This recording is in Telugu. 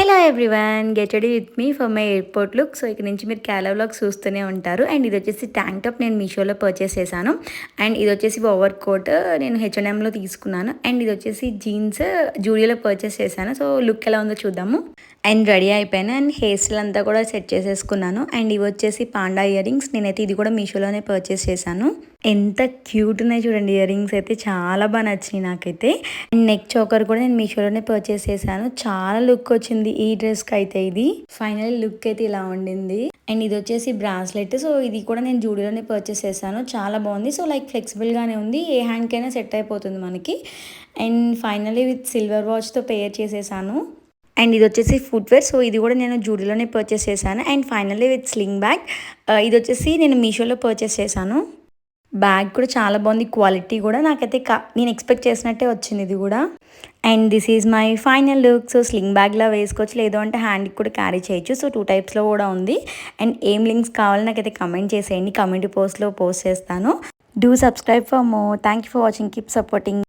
Hello everyone, get ready with me for my airport look. So ఇక్కడ నుంచి మీరు క్యాలా వ్లాగ్స్ చూస్తూనే ఉంటారు. అండ్ ఇది వచ్చేసి ట్యాంక్ టాప్ నేను మీషోలో పర్చేస్ చేశాను. అండ్ ఇది వచ్చేసి ఓవర్ కోట్ నేను హెచ్ఎన్ఎంలో తీసుకున్నాను. అండ్ ఇది వచ్చేసి జీన్స్ జూడియోలో పర్చేస్ చేశాను. సో లుక్ ఎలా ఉందో చూద్దాము. అండ్ రెడీ అయిపోయాను. అండ్ హెయిర్ స్టైల్ అంతా కూడా సెట్ చేసేసుకున్నాను. అండ్ ఇవి వచ్చేసి పాండా ఇయర్ రింగ్స్. నేనైతే ఇది కూడా మీషోలోనే పర్చేస్ చేశాను. ఎంత క్యూట్ ఉన్నాయి చూడండి, ఇయర్ రింగ్స్ అయితే చాలా బాగా నచ్చినాయి నాకైతే. అండ్ నెక్ చోకర్ కూడా నేను మీషోలోనే పర్చేస్ చేశాను. చాలా లుక్ వచ్చింది ఈ డ్రెస్కి అయితే. ఇది ఫైనల్ లుక్ అయితే ఇలా ఉండింది. అండ్ ఇది వచ్చేసి బ్రాస్లెట్. సో ఇది కూడా నేను జూడియోలోనే పర్చేస్ చేశాను. చాలా బాగుంది. సో లైక్ ఫ్లెక్సిబుల్గానే ఉంది, ఏ హ్యాండ్కైనా సెట్ అయిపోతుంది మనకి. అండ్ ఫైనల్లీ విత్ సిల్వర్ వాచ్తో పేర్ చేసేసాను. అండ్ ఇది వచ్చేసి ఫుట్వేర్. సో ఇది కూడా నేను జూడియోలోనే పర్చేస్ చేశాను. And finally with sling bag. ఇది వచ్చేసి నేను మీషోలో పర్చేస్ చేశాను. బ్యాగ్ కూడా చాలా బాగుంది, క్వాలిటీ కూడా నాకైతే నేను ఎక్స్పెక్ట్ చేసినట్టే వచ్చింది ఇది కూడా. And this is my final look. So sling బ్యాగ్లా వేసుకోవచ్చు, లేదు అంటే హ్యాండ్కి కూడా క్యారీ చేయొచ్చు. సో 2 టైప్స్లో కూడా ఉంది. అండ్ ఏం లింక్స్ కావాలో నాకైతే కమెంట్ చేసేయండి, కమ్యూనిటీ పోస్ట్లో పోస్ట్ చేస్తాను. Do subscribe for more. Thank you for watching. Keep supporting.